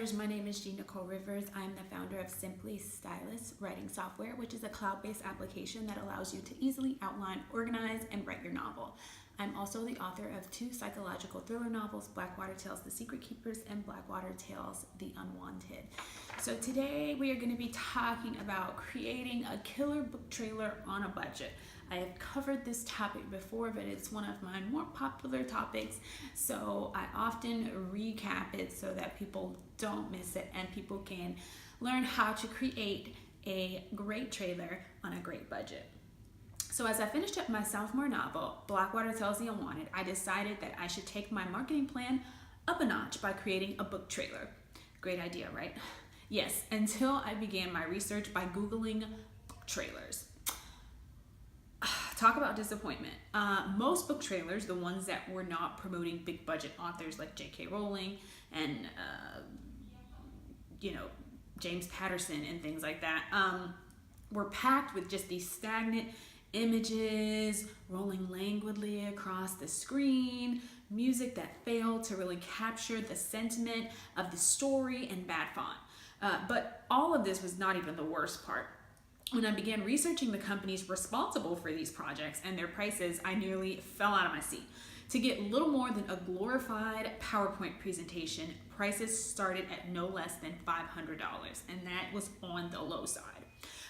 writers, my name is Jean Nicole Rivers. I'm the founder of Simply Stylus writing software, which is a cloud-based application that allows you to easily outline, organize, and write your novel. I'm also the author of 2 psychological thriller novels, Blackwater Tales, The Secret Keepers, and Blackwater Tales, The Unwanted. So today we are going to be talking about creating a killer book trailer on a budget. I have covered this topic before, but it's one of my more popular topics, so I often recap it so that people don't miss it and people can learn how to create a great trailer on a great budget. So as I finished up my sophomore novel, Blackwater Tales, The Unwanted, I decided that I should take my marketing plan up a notch by creating a book trailer. Great idea, right? Yes, until I began my research by Googling book trailers. Talk about disappointment. Most book trailers, the ones that were not promoting big budget authors like J.K. Rowling and James Patterson and things like that, were packed with just these stagnant images rolling languidly across the screen, music that failed to really capture the sentiment of the story, and bad font. But all of this was not even the worst part. When I began researching the companies responsible for these projects and their prices, I nearly fell out of my seat. To get little more than a glorified PowerPoint presentation, prices started at no less than $500, and that was on the low side.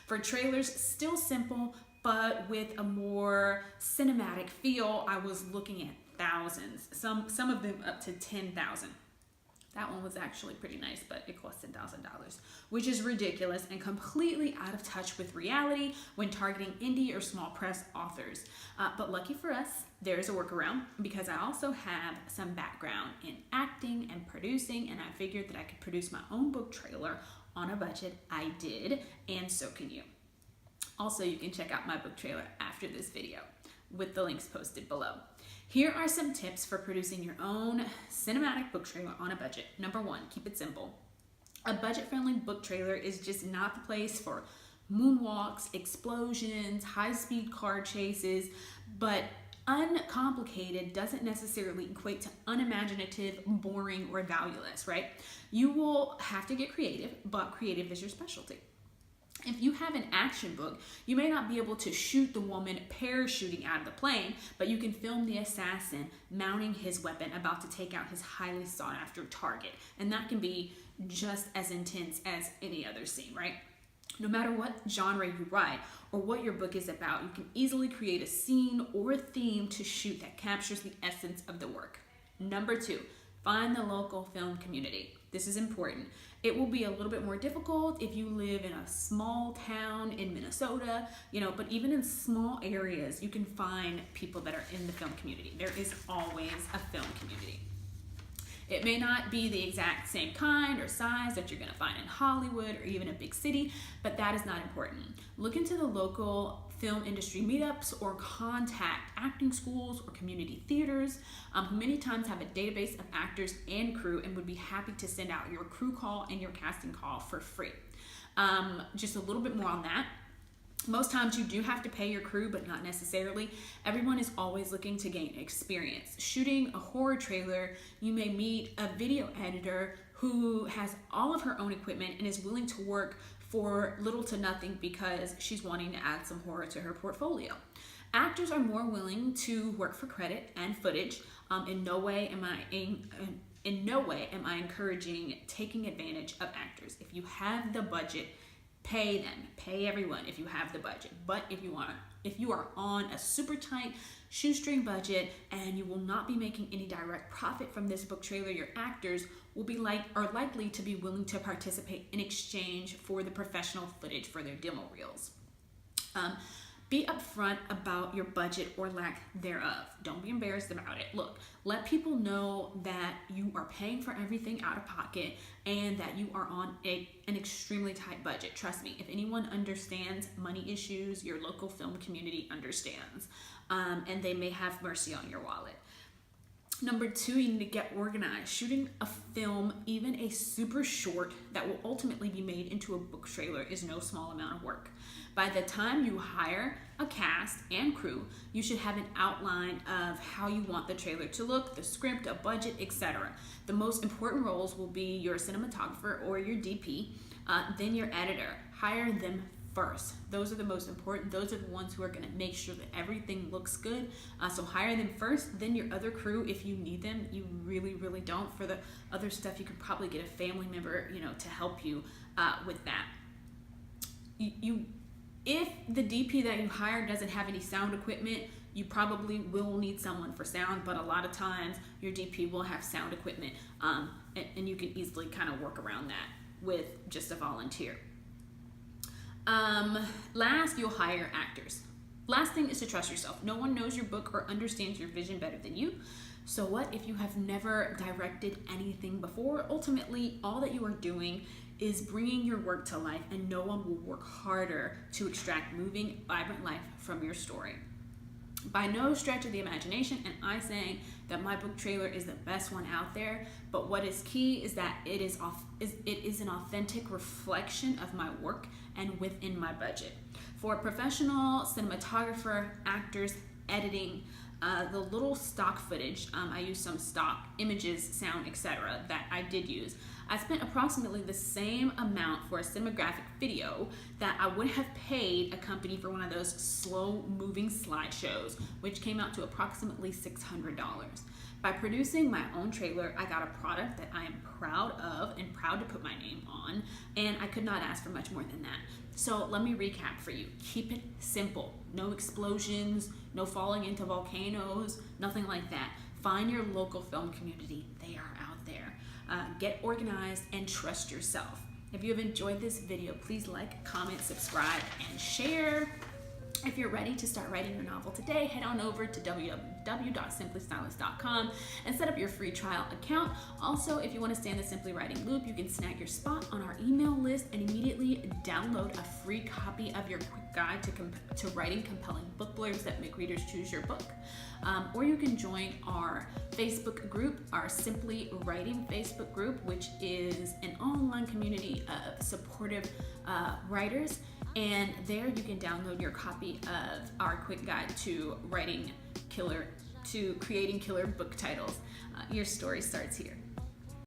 For trailers still simple, but with a more cinematic feel, I was looking at thousands, some of them up to $10,000. That one was actually pretty nice, but it cost $10,000, which is ridiculous and completely out of touch with reality when targeting indie or small press authors. But lucky for us, there is a workaround because I also have some background in acting and producing, and I figured that I could produce my own book trailer on a budget. I did, and so can you. Also, you can check out my book trailer after this video with the links posted below. Here are some tips for producing your own cinematic book trailer on a budget. Number 1, keep it simple. A budget-friendly book trailer is just not the place for moonwalks, explosions, high-speed car chases, but uncomplicated doesn't necessarily equate to unimaginative, boring, or valueless, right? You will have to get creative, but creative is your specialty. If you have an action book, you may not be able to shoot the woman parachuting out of the plane, but you can film the assassin mounting his weapon about to take out his highly sought after target. And that can be just as intense as any other scene, right? No matter what genre you write or what your book is about, you can easily create a scene or a theme to shoot that captures the essence of the work. Number 2, find the local film community. This is important. It will be a little bit more difficult if you live in a small town in Minnesota, but even in small areas, you can find people that are in the film community. There is always a film community. It may not be the exact same kind or size that you're going to find in Hollywood or even a big city, but that is not important. Look into the local film industry meetups or contact acting schools or community theaters who many times have a database of actors and crew and would be happy to send out your crew call and your casting call for free. Just a little bit more on that. Most times you do have to pay your crew, but not necessarily. Everyone is always looking to gain experience. Shooting a horror trailer, you may meet a video editor who has all of her own equipment and is willing to work for little to nothing because she's wanting to add some horror to her portfolio. Actors are more willing to work for credit and footage. In no way am I encouraging taking advantage of actors. If you have the budget, pay them. Pay everyone if you have the budget. But if you are on a super tight shoestring budget and you will not be making any direct profit from this book trailer, your actors are likely to be willing to participate in exchange for the professional footage for their demo reels. Be upfront about your budget or lack thereof. Don't be embarrassed about it. Look, let people know that you are paying for everything out of pocket and that you are on an extremely tight budget. Trust me, if anyone understands money issues, your local film community understands, and they may have mercy on your wallet. Number 2, you need to get organized. Shooting a film, even a super short that will ultimately be made into a book trailer, is no small amount of work. By the time you hire a cast and crew, you should have an outline of how you want the trailer to look, the script, a budget, etc. The most important roles will be your cinematographer or your DP, then your editor. Hire them first. Those are the most important. Those are the ones who are going to make sure that everything looks good. So hire them first, then your other crew if you need them. You really, really don't. For the other stuff, you could probably get a family member, to help you with that. If the DP that you hire doesn't have any sound equipment, you probably will need someone for sound, but a lot of times your DP will have sound equipment, and you can easily kind of work around that with just a volunteer. Last, you'll hire actors. Last thing is to trust yourself. No one knows your book or understands your vision better than you. So what if you have never directed anything before? Ultimately, all that you are doing is bringing your work to life, and no one will work harder to extract moving, vibrant life from your story. By no stretch of the imagination am I saying that my book trailer is the best one out there, but what is key is that it is an authentic reflection of my work and within my budget. For a professional cinematographer, actors, editing, the little stock footage, I use some stock images, sound, etc. that I did use. I spent approximately the same amount for a cinematographic video that I would have paid a company for one of those slow moving slideshows, which came out to approximately $600. By producing my own trailer, I got a product that I am proud of and proud to put my name on, and I could not ask for much more than that. So let me recap for you. Keep it simple. No explosions, no falling into volcanoes, nothing like that. Find your local film community. They are out there. Get organized and trust yourself. If you have enjoyed this video, please like, comment, subscribe, and share. If you're ready to start writing your novel today, head on over to www.simplystylus.com and set up your free trial account. Also, if you want to stay in the Simply Writing loop, you can snag your spot on our email list and immediately download a free copy of your quick guide to writing compelling book blurbs that make readers choose your book. Or you can join our Facebook group, our Simply Writing Facebook group, which is an online community of supportive writers. And there you can download your copy of our quick guide to creating killer book titles. Your story starts here.